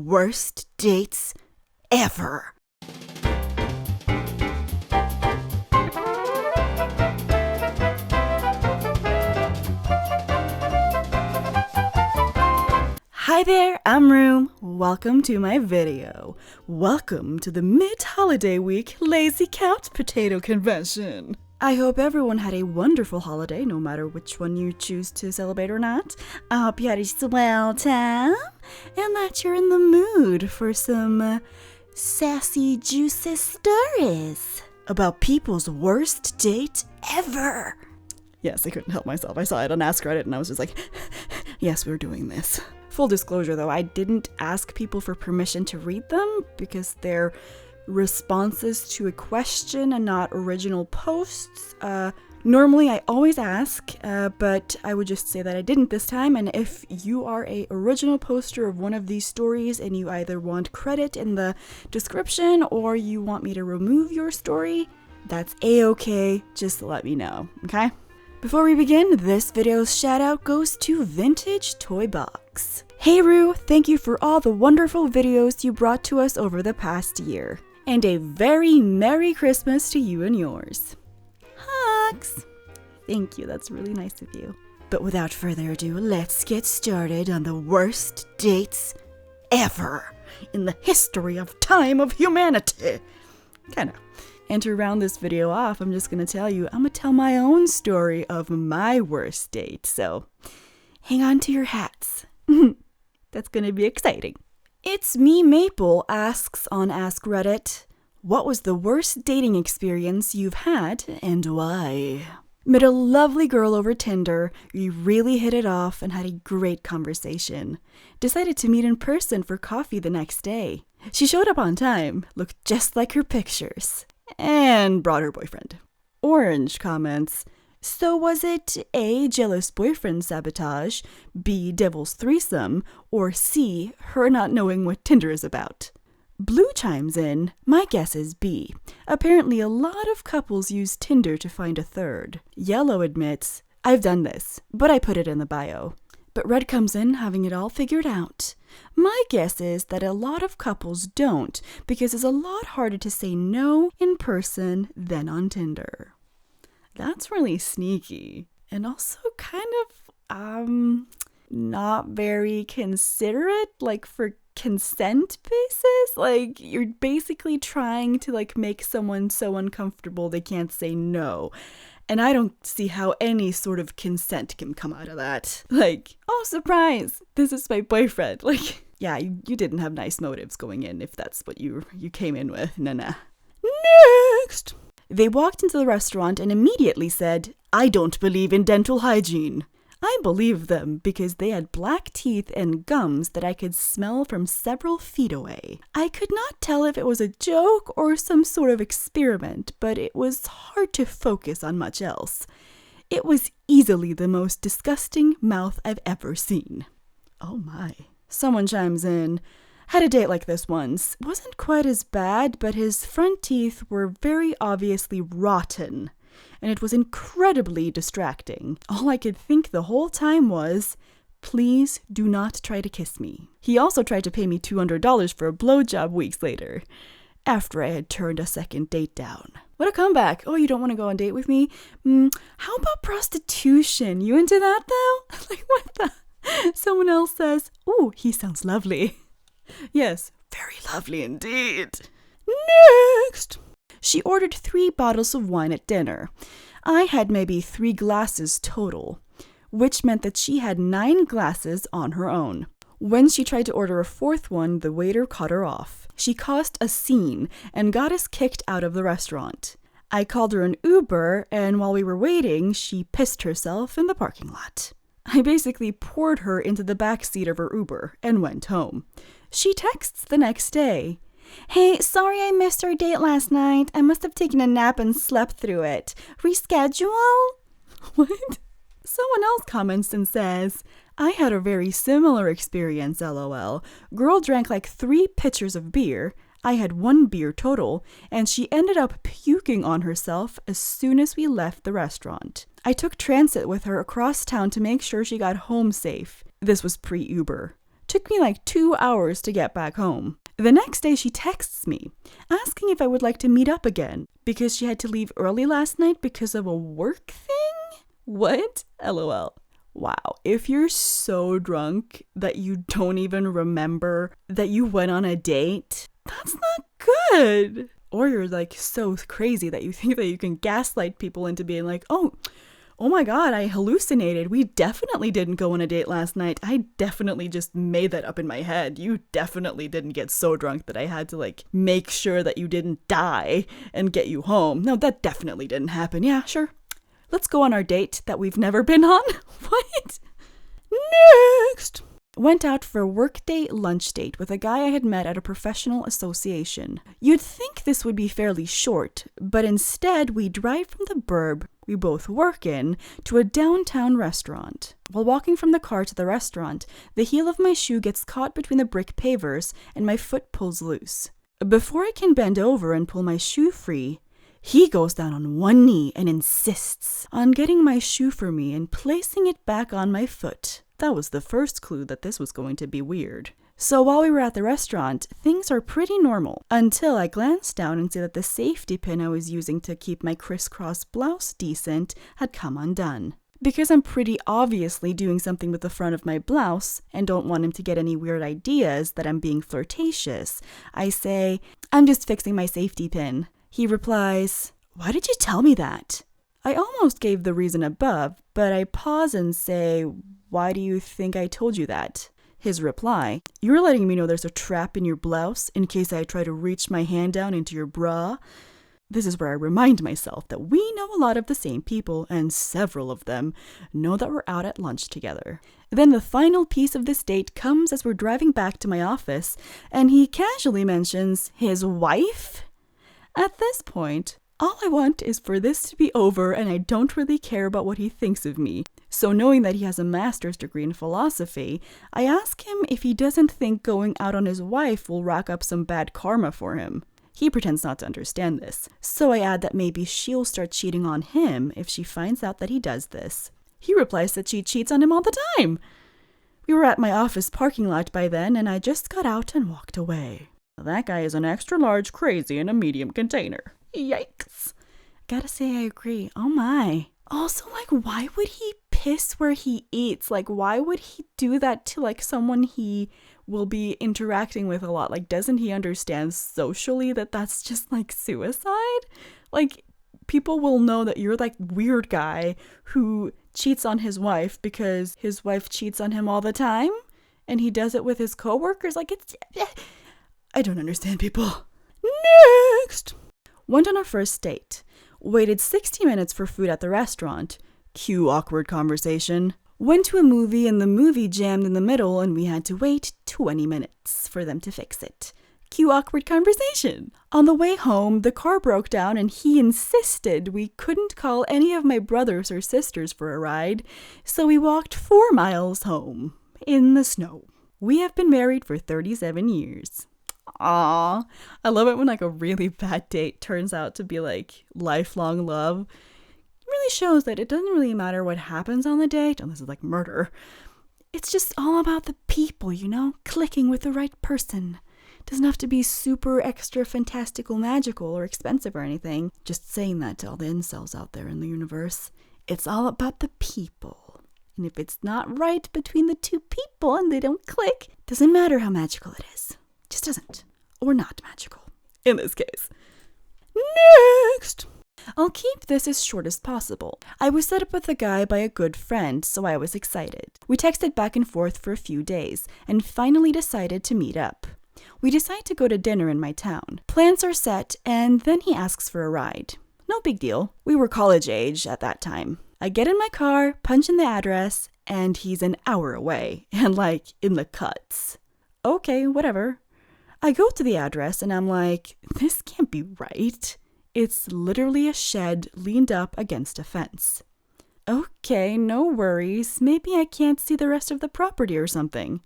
worst dates ever. Hi there, I'm Roux. Welcome to my video. Welcome to the mid-holiday week Lazy Couch Potato Convention. I hope everyone had a wonderful holiday, no matter which one you choose to celebrate or not. I hope you had a swell time, and that you're in the mood for some sassy, juicy stories about people's worst date ever. Yes, I couldn't help myself. I saw it on AskReddit, and I was just like, yes, we're doing this. Full disclosure though, I didn't ask people for permission to read them because they're responses to a question and not original posts. Normally I always ask, but I would just say that I didn't this time, and if you are a original poster of one of these stories and you either want credit in the description or you want me to remove your story, that's a-okay, just let me know, okay? Before we begin, this video's shout out goes to Vintage Toy Box. Hey Roux, thank you for all the wonderful videos you brought to us over the past year. And a very Merry Christmas to you and yours. Hugs! Thank you, that's really nice of you. But without further ado, let's get started on the worst dates ever in the history of time of humanity. Kinda. And to round this video off, I'm just gonna tell my own story of my worst date, so hang on to your hats. That's gonna be exciting. It's Me Maple asks on AskReddit, what was the worst dating experience you've had and why? Met a lovely girl over Tinder, we really hit it off and had a great conversation. Decided to meet in person for coffee the next day. She showed up on time, looked just like her pictures, and brought her boyfriend. Orange comments, so was it A, jealous boyfriend sabotage, B, devil's threesome, or C, her not knowing what Tinder is about? Blue chimes in, my guess is B. Apparently a lot of couples use Tinder to find a third. Yellow admits, I've done this, but I put it in the bio. But Red comes in having it all figured out. My guess is that a lot of couples don't, because it's a lot harder to say no in person than on Tinder. That's really sneaky. And also kind of, not very considerate, like for consent basis. Like, you're basically trying to, like, make someone so uncomfortable they can't say no. And I don't see how any sort of consent can come out of that. Like, oh, surprise, this is my boyfriend. Like, yeah, you didn't have nice motives going in if that's what you came in with. Nah. Next! They walked into the restaurant and immediately said, I don't believe in dental hygiene. I believed them because they had black teeth and gums that I could smell from several feet away. I could not tell if it was a joke or some sort of experiment, but it was hard to focus on much else. It was easily the most disgusting mouth I've ever seen. Oh my. Someone chimes in. Had a date like this once. Wasn't quite as bad, but his front teeth were very obviously rotten. And it was incredibly distracting. All I could think the whole time was, please do not try to kiss me. He also tried to pay me $200 for a blowjob weeks later, after I had turned a second date down. What a comeback. Oh, you don't want to go on a date with me? How about prostitution? You into that though? Like, what the? Someone else says, ooh, he sounds lovely. Yes, very lovely indeed. Next! She ordered 3 bottles of wine at dinner. I had maybe 3 glasses total, which meant that she had 9 glasses on her own. When she tried to order a 4th one, the waiter cut her off. She caused a scene and got us kicked out of the restaurant. I called her an Uber, and while we were waiting, she pissed herself in the parking lot. I basically poured her into the back seat of her Uber and went home. She texts the next day. Hey, sorry I missed our date last night. I must have taken a nap and slept through it. Reschedule? What? Someone else comments and says, I had a very similar experience, lol. Girl drank like 3 pitchers of beer. I had 1 beer total, and she ended up puking on herself as soon as we left the restaurant. I took transit with her across town to make sure she got home safe. This was pre-Uber. Took me like 2 hours to get back home. The next day she texts me, asking if I would like to meet up again, because she had to leave early last night because of a work thing? What? LOL. Wow, if you're so drunk that you don't even remember that you went on a date, that's not good. Or you're like so crazy that you think that you can gaslight people into being like, oh my God, I hallucinated. We definitely didn't go on a date last night. I definitely just made that up in my head. You definitely didn't get so drunk that I had to like make sure that you didn't die and get you home. No, that definitely didn't happen. Yeah, sure. Let's go on our date that we've never been on. What? Next! Went out for a workday lunch date with a guy I had met at a professional association. You'd think this would be fairly short, but instead we drive from the burb we both work in to a downtown restaurant. While walking from the car to the restaurant, the heel of my shoe gets caught between the brick pavers and my foot pulls loose. Before I can bend over and pull my shoe free, he goes down on one knee and insists on getting my shoe for me and placing it back on my foot. That was the first clue that this was going to be weird. So while we were at the restaurant, things are pretty normal until I glance down and see that the safety pin I was using to keep my crisscross blouse decent had come undone. Because I'm pretty obviously doing something with the front of my blouse and don't want him to get any weird ideas that I'm being flirtatious, I say, "I'm just fixing my safety pin." He replies, "Why did you tell me that?" I almost gave the reason above, but I pause and say, "Why do you think I told you that?" His reply, "You're letting me know there's a trap in your blouse in case I try to reach my hand down into your bra." This is where I remind myself that we know a lot of the same people, and several of them know that we're out at lunch together. Then the final piece of this date comes as we're driving back to my office, and he casually mentions his wife. At this point, all I want is for this to be over, and I don't really care about what he thinks of me. So knowing that he has a master's degree in philosophy, I ask him if he doesn't think going out on his wife will rack up some bad karma for him. He pretends not to understand this, so I add that maybe she'll start cheating on him if she finds out that he does this. He replies that she cheats on him all the time. We were at my office parking lot by then, and I just got out and walked away. That guy is an extra large crazy in a medium container. Yikes. Gotta say I agree. Oh my. Also, like, why would he piss where he eats? Like, why would he do that to, like, someone he will be interacting with a lot? Like, doesn't he understand socially that that's just, like, suicide? Like, people will know that you're, like, weird guy who cheats on his wife because his wife cheats on him all the time, and he does it with his coworkers. Like, it's... I don't understand people. Next! Went on our first date. Waited 60 minutes for food at the restaurant. Cue awkward conversation. Went to a movie and the movie jammed in the middle and we had to wait 20 minutes for them to fix it. Cue awkward conversation. On the way home, the car broke down and he insisted we couldn't call any of my brothers or sisters for a ride, so we walked 4 miles home in the snow. We have been married for 37 years. Aww. I love it when like a really bad date turns out to be like lifelong love. It really shows that it doesn't really matter what happens on the date, unless it's like murder. It's just all about the people, you know? Clicking with the right person. It doesn't have to be super extra fantastical, magical, or expensive or anything. Just saying that to all the incels out there in the universe. It's all about the people. And if it's not right between the two people and they don't click, doesn't matter how magical it is. Just doesn't. Or not magical. In this case. Next! I'll keep this as short as possible. I was set up with a guy by a good friend, so I was excited. We texted back and forth for a few days, and finally decided to meet up. We decide to go to dinner in my town. Plans are set, and then he asks for a ride. No big deal. We were college age at that time. I get in my car, punch in the address, and he's an hour away, and like in the cuts. Okay, whatever. I go to the address and I'm like, this can't be right. It's literally a shed leaned up against a fence. Okay, no worries. Maybe I can't see the rest of the property or something.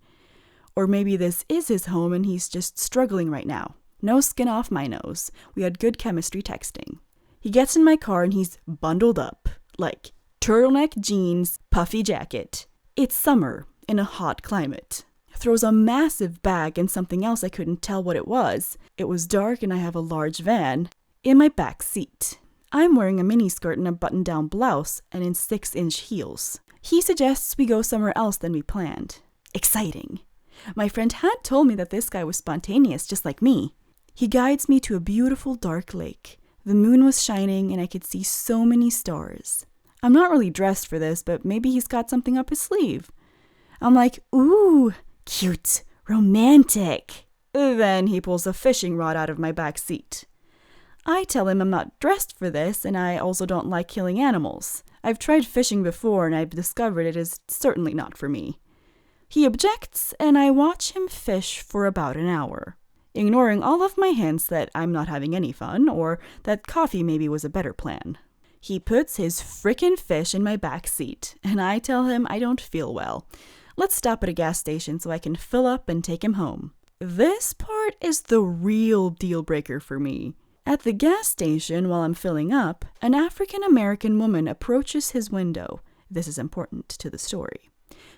Or maybe this is his home and he's just struggling right now. No skin off my nose. We had good chemistry texting. He gets in my car and he's bundled up. Like, turtleneck jeans, puffy jacket. It's summer in a hot climate. throws a massive bag and something else I couldn't tell what it was. It was dark and I have a large van in my back seat. I'm wearing a miniskirt and a button-down blouse and in 6-inch heels. He suggests we go somewhere else than we planned. Exciting. My friend had told me that this guy was spontaneous, just like me. He guides me to a beautiful dark lake. The moon was shining and I could see so many stars. I'm not really dressed for this, but maybe he's got something up his sleeve. I'm like, ooh, cute, romantic. Then he pulls a fishing rod out of my back seat. I tell him I'm not dressed for this and I also don't like killing animals. I've tried fishing before and I've discovered it is certainly not for me. He objects and I watch him fish for about an hour, ignoring all of my hints that I'm not having any fun or that coffee maybe was a better plan. He puts his frickin' fish in my back seat and I tell him I don't feel well. Let's stop at a gas station so I can fill up and take him home. This part is the real deal breaker for me. At the gas station, while I'm filling up, an African-American woman approaches his window. This is important to the story.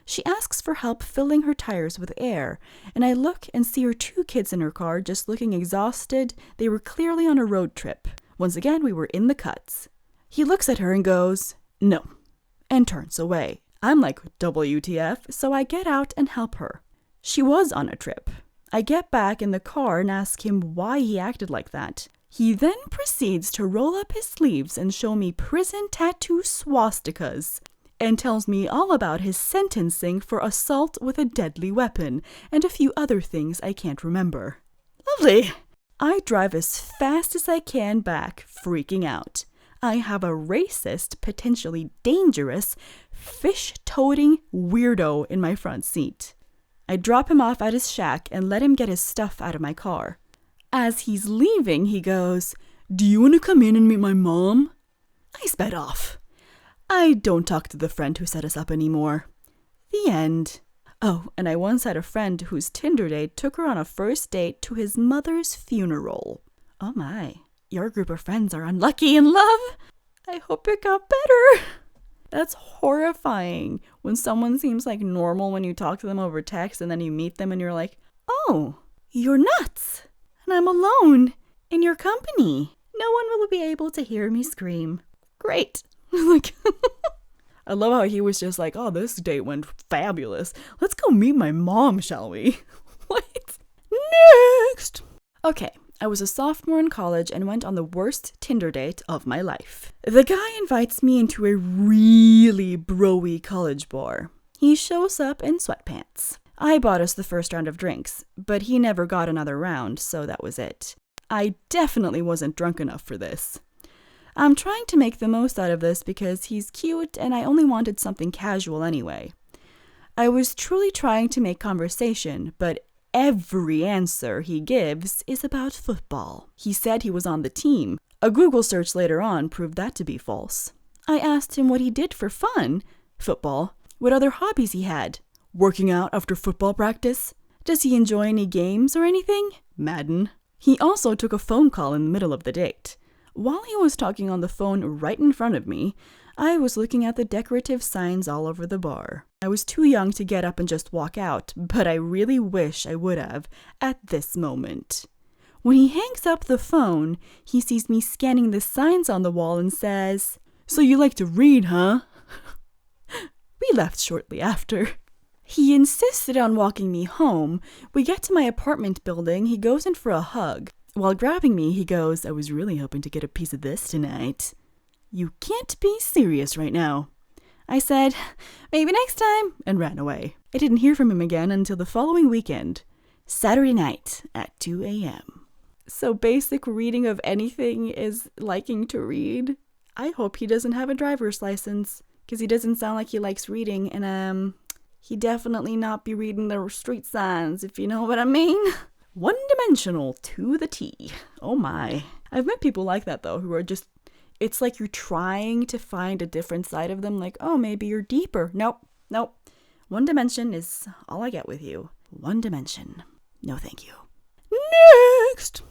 She asks for help filling her tires with air, and I look and see her 2 kids in her car just looking exhausted. They were clearly on a road trip. Once again, we were in the cuts. He looks at her and goes, "No," and turns away. I'm like, WTF, so I get out and help her. She was on a trip. I get back in the car and ask him why he acted like that. He then proceeds to roll up his sleeves and show me prison tattoo swastikas and tells me all about his sentencing for assault with a deadly weapon and a few other things I can't remember. Lovely! I drive as fast as I can back, freaking out. I have a racist, potentially dangerous, fish-toting weirdo in my front seat. I drop him off at his shack and let him get his stuff out of my car. As he's leaving, he goes, "Do you want to come in and meet my mom?" I sped off. I don't talk to the friend who set us up anymore. The end. Oh, and I once had a friend whose Tinder date took her on a first date to his mother's funeral. Oh my, your group of friends are unlucky in love. I hope it got better. That's horrifying when someone seems like normal when you talk to them over text and then you meet them and you're like, oh, you're nuts. And I'm alone in your company. No one will be able to hear me scream. Great. Like, I love how he was just like, oh, this date went fabulous. Let's go meet my mom, shall we? What? Next. Okay, I was a sophomore in college and went on the worst Tinder date of my life. The guy invites me into a really bro-y college bar. He shows up in sweatpants. I bought us the first round of drinks, but he never got another round, so that was it. I definitely wasn't drunk enough for this. I'm trying to make the most out of this because he's cute and I only wanted something casual anyway. I was truly trying to make conversation, but every answer he gives is about football. He said he was on the team. A Google search later on proved that to be false. I asked him what he did for fun. Football. What other hobbies he had. Working out after football practice? Does he enjoy any games or anything? Madden. He also took a phone call in the middle of the date. While he was talking on the phone right in front of me, I was looking at the decorative signs all over the bar. I was too young to get up and just walk out, but I really wish I would have at this moment. When he hangs up the phone, he sees me scanning the signs on the wall and says, "So you like to read, huh?" We left shortly after. He insisted on walking me home. We get to my apartment building. He goes in for a hug. While grabbing me, he goes, "I was really hoping to get a piece of this tonight." You can't be serious right now. I said, "Maybe next time," and ran away. I didn't hear from him again until the following weekend, Saturday night at 2 a.m. So basic reading of anything is liking to read. I hope he doesn't have a driver's license, because he doesn't sound like he likes reading, and he definitely not be reading the street signs, if you know what I mean. One-dimensional to the T. Oh my. I've met people like that, though, who are just, it's like you're trying to find a different side of them, like, oh, maybe you're deeper. Nope. One dimension is all I get with you. One dimension. No, thank you. Next!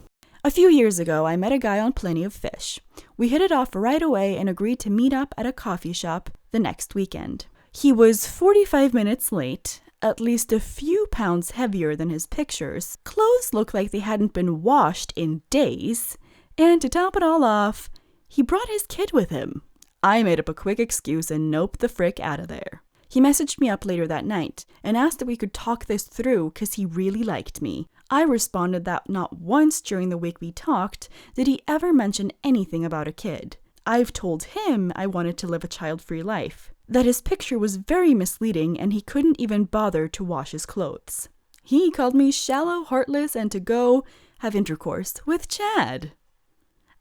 A few years ago, I met a guy on Plenty of Fish. We hit it off right away and agreed to meet up at a coffee shop the next weekend. He was 45 minutes late. at least a few pounds heavier than his pictures. Clothes looked like they hadn't been washed in days. And to top it all off, he brought his kid with him. I made up a quick excuse and noped the frick out of there. He messaged me up later that night and asked if we could talk this through because he really liked me. I responded that not once during the week we talked did he ever mention anything about a kid. I've told him I wanted to live a child-free life, that his picture was very misleading and he couldn't even bother to wash his clothes. He called me shallow, heartless, and to go have intercourse with Chad.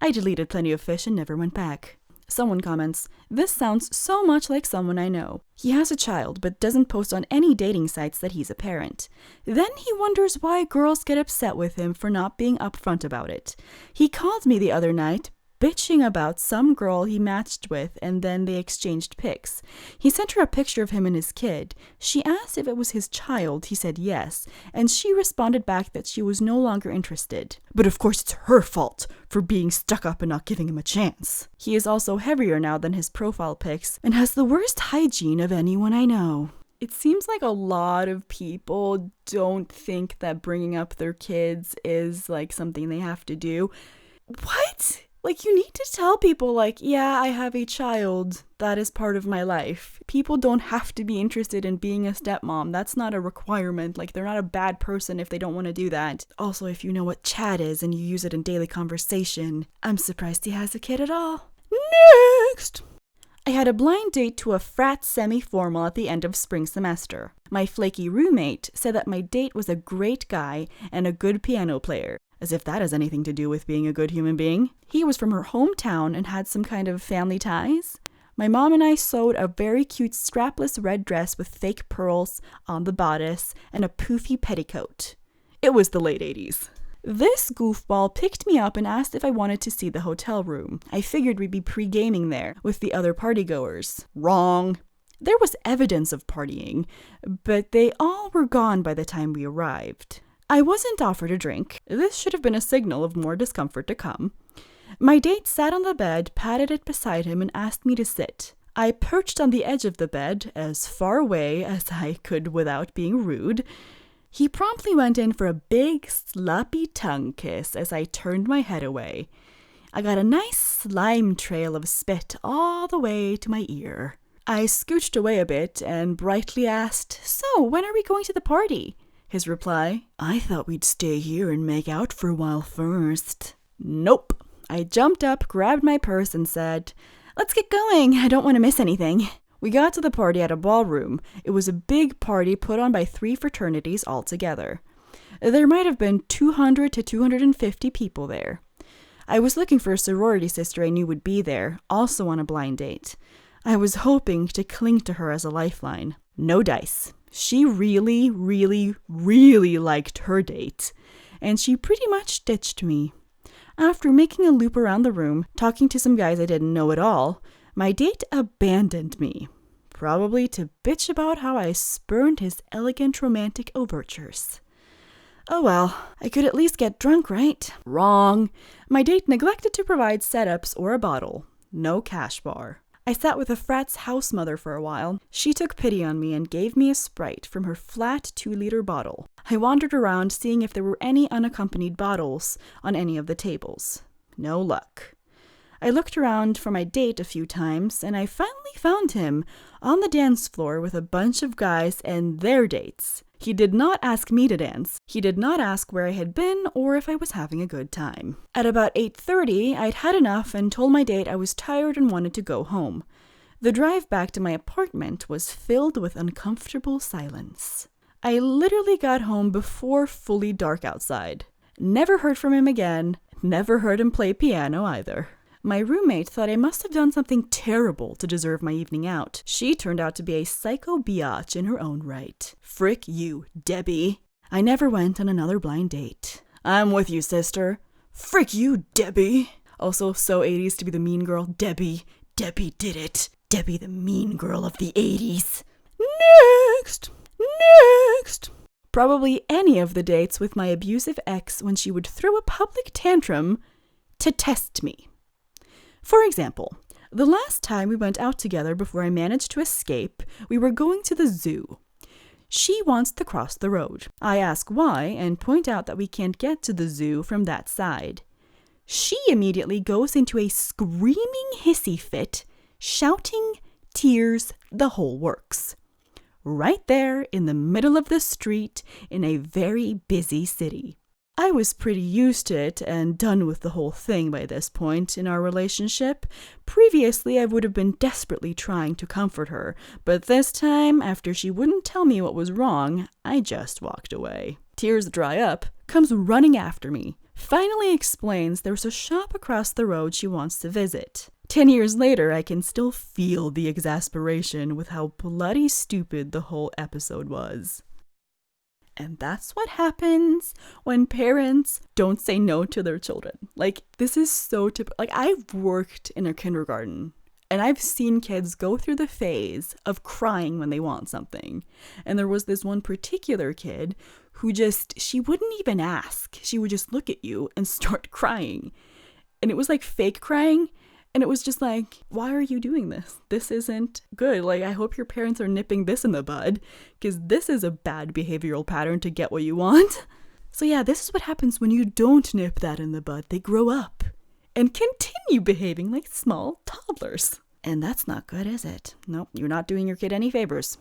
I deleted plenty of fish and never went back. Someone comments, "This sounds so much like someone I know. He has a child but doesn't post on any dating sites that he's a parent. Then he wonders why girls get upset with him for not being upfront about it. He called me the other night, bitching about some girl he matched with and then they exchanged pics. He sent her a picture of him and his kid. She asked if it was his child, he said yes, and she responded back that she was no longer interested. But of course it's her fault for being stuck up and not giving him a chance. He is also heavier now than his profile pics and has the worst hygiene of anyone I know." It seems like a lot of people don't think that bringing up their kids is like something they have to do. What? Like, you need to tell people, like, yeah, I have a child. That is part of my life. People don't have to be interested in being a stepmom. That's not a requirement. Like, they're not a bad person if they don't want to do that. Also, if you know what chat is and you use it in daily conversation, I'm surprised he has a kid at all. Next! I had a blind date to a frat semi-formal at the end of spring semester. My flaky roommate said that my date was a great guy and a good piano player. As if that has anything to do with being a good human being. He was from her hometown and had some kind of family ties. My mom and I sewed a very cute strapless red dress with fake pearls on the bodice and a poofy petticoat. It was the late 80s. This goofball picked me up and asked if I wanted to see the hotel room. I figured we'd be pre-gaming there with the other partygoers. Wrong. There was evidence of partying, but they all were gone by the time we arrived. I wasn't offered a drink. This should have been a signal of more discomfort to come. My date sat on the bed, patted it beside him, and asked me to sit. I perched on the edge of the bed, as far away as I could without being rude. He promptly went in for a big, sloppy tongue kiss as I turned my head away. I got a nice slime trail of spit all the way to my ear. I scooched away a bit and brightly asked, "So, when are we going to the party?" His reply, "I thought we'd stay here and make out for a while first." Nope. I jumped up, grabbed my purse, and said, "Let's get going. I don't want to miss anything." We got to the party at a ballroom. It was a big party put on by 3 fraternities all together. There might have been 200 to 250 people there. I was looking for a sorority sister I knew would be there, also on a blind date. I was hoping to cling to her as a lifeline. No dice. She really, really, really liked her date, and she pretty much ditched me. After making a loop around the room, talking to some guys I didn't know at all, my date abandoned me, probably to bitch about how I spurned his elegant romantic overtures. Oh well, I could at least get drunk, right? Wrong. My date neglected to provide setups or a bottle. No cash bar. I sat with a frat's house mother for a while. She took pity on me and gave me a Sprite from her flat 2-liter bottle. I wandered around seeing if there were any unaccompanied bottles on any of the tables. No luck. I looked around for my date a few times, and I finally found him on the dance floor with a bunch of guys and their dates. He did not ask me to dance. He did not ask where I had been or if I was having a good time. At about 8:30, I'd had enough and told my date I was tired and wanted to go home. The drive back to my apartment was filled with uncomfortable silence. I literally got home before fully dark outside. Never heard from him again. Never heard him play piano either. My roommate thought I must have done something terrible to deserve my evening out. She turned out to be a psycho biatch in her own right. Frick you, Debbie. I never went on another blind date. I'm with you, sister. Frick you, Debbie. Also, so 80s to be the mean girl. Debbie. Debbie did it. Debbie, the mean girl of the 80s. Next. Probably any of the dates with my abusive ex when she would throw a public tantrum to test me. For example, the last time we went out together before I managed to escape, we were going to the zoo. She wants to cross the road. I ask why and point out that we can't get to the zoo from that side. She immediately goes into a screaming hissy fit, shouting, tears, the whole works. Right there in the middle of the street in a very busy city. I was pretty used to it and done with the whole thing by this point in our relationship. Previously, I would have been desperately trying to comfort her, but this time, after she wouldn't tell me what was wrong, I just walked away. Tears dry up, comes running after me, finally explains there's a shop across the road she wants to visit. 10 years later, I can still feel the exasperation with how bloody stupid the whole episode was. And that's what happens when parents don't say no to their children. Like, this is so typical. Like, I've worked in a kindergarten and I've seen kids go through the phase of crying when they want something. And there was this one particular kid who she wouldn't even ask. She would just look at you and start crying. And it was like fake crying. And it was just like, why are you doing this? This isn't good. Like, I hope your parents are nipping this in the bud, because this is a bad behavioral pattern to get what you want. So yeah, this is what happens when you don't nip that in the bud. They grow up and continue behaving like small toddlers. And that's not good, is it? Nope, you're not doing your kid any favors.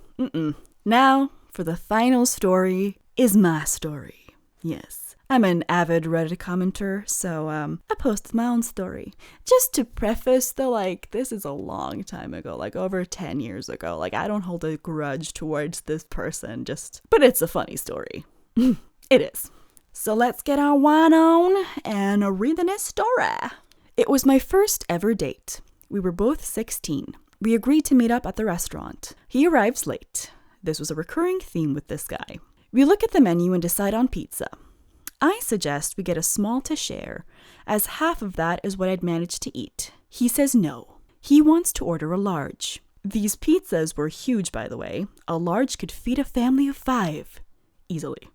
Now, for the final story is my story. Yes. I'm an avid Reddit commenter, so I posted my own story. Just to preface, though, like, this is a long time ago, like over 10 years ago. Like, I don't hold a grudge towards this person, but it's a funny story. It is. So let's get our wine on and read the next story. It was my first ever date. We were both 16. We agreed to meet up at the restaurant. He arrives late. This was a recurring theme with this guy. We look at the menu and decide on pizza. I suggest we get a small to share, as half of that is what I'd managed to eat. He says no. He wants to order a large. These pizzas were huge, by the way. A large could feed a family of 5. Easily.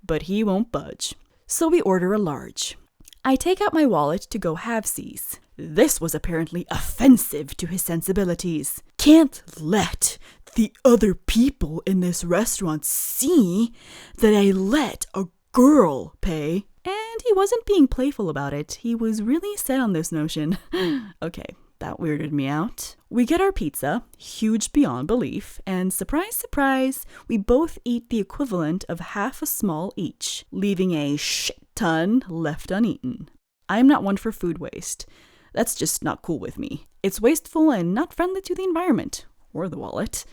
But he won't budge. So we order a large. I take out my wallet to go halvesies. This was apparently offensive to his sensibilities. Can't let the other people in this restaurant see that I let a girl pay. And he wasn't being playful about it. He was really set on this notion. Okay, that weirded me out. We get our pizza, huge beyond belief, and surprise, surprise, we both eat the equivalent of half a small each, leaving a shit ton left uneaten. I'm not one for food waste. That's just not cool with me. It's wasteful and not friendly to the environment, or the wallet.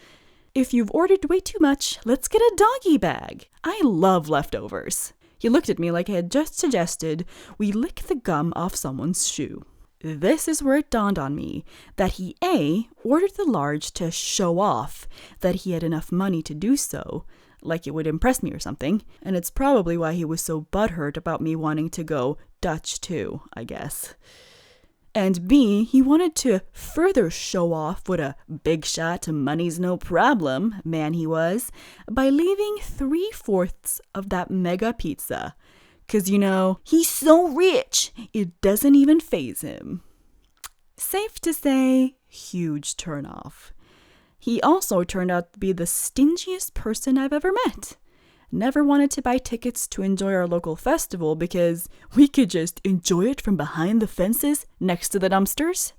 If you've ordered way too much, let's get a doggy bag. I love leftovers. He looked at me like I had just suggested we lick the gum off someone's shoe. This is where it dawned on me that he A, ordered the large to show off that he had enough money to do so, like it would impress me or something, and it's probably why he was so butthurt about me wanting to go Dutch too, I guess. And B, he wanted to further show off what a big shot, money's no problem man he was by leaving 3/4 of that mega pizza. 'Cause, you know, he's so rich, it doesn't even faze him. Safe to say, huge turnoff. He also turned out to be the stingiest person I've ever met. Never wanted to buy tickets to enjoy our local festival because we could just enjoy it from behind the fences next to the dumpsters.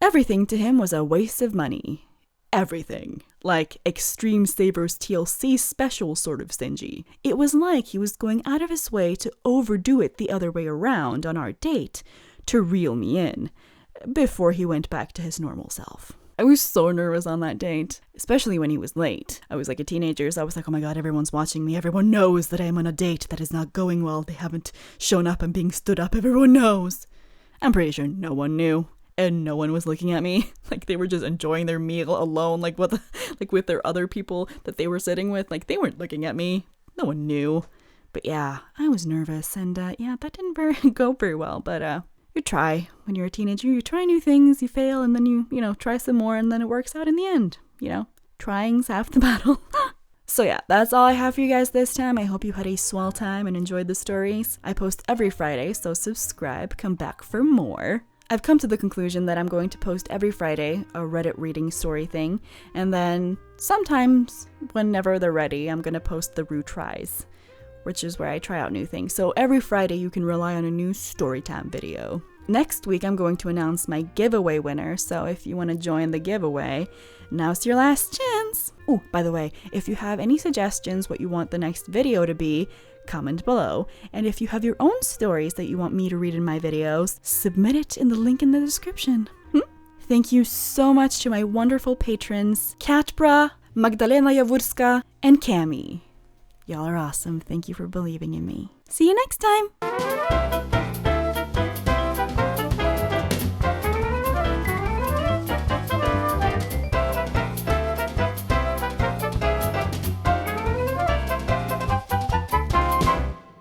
Everything to him was a waste of money. Everything. Like Extreme Savers TLC special sort of stingy. It was like he was going out of his way to overdo it the other way around on our date to reel me in before he went back to his normal self. I was so nervous on that date, especially when he was late. I was like a teenager, so I was like, oh my god, everyone's watching me. Everyone knows that I'm on a date that is not going well. They haven't shown up. I'm being stood up. Everyone knows. I'm pretty sure no one knew, and no one was looking at me. Like, they were just enjoying their meal alone, like with their other people that they were sitting with. Like, they weren't looking at me. No one knew. But yeah, I was nervous, and yeah, that didn't go very well, but you try when you're a teenager. You try new things, you fail, and then you try some more, and then it works out in the end. Trying's half the battle. So yeah, that's all I have for you guys this time. I hope you had a swell time and enjoyed the stories. I post every Friday, so subscribe, come back for more. I've come to the conclusion that I'm going to post every Friday a Reddit reading story thing, and then sometimes, whenever they're ready, I'm going to post the Roux tries, which is where I try out new things. So every Friday you can rely on a new storytime video. Next week I'm going to announce my giveaway winner, so if you want to join the giveaway, now's your last chance! Oh, by the way, if you have any suggestions what you want the next video to be, comment below. And if you have your own stories that you want me to read in my videos, submit it in the link in the description. Thank you so much to my wonderful patrons, Katbra, Magdalena Jaworska, and Cami. Y'all are awesome. Thank you for believing in me. See you next time!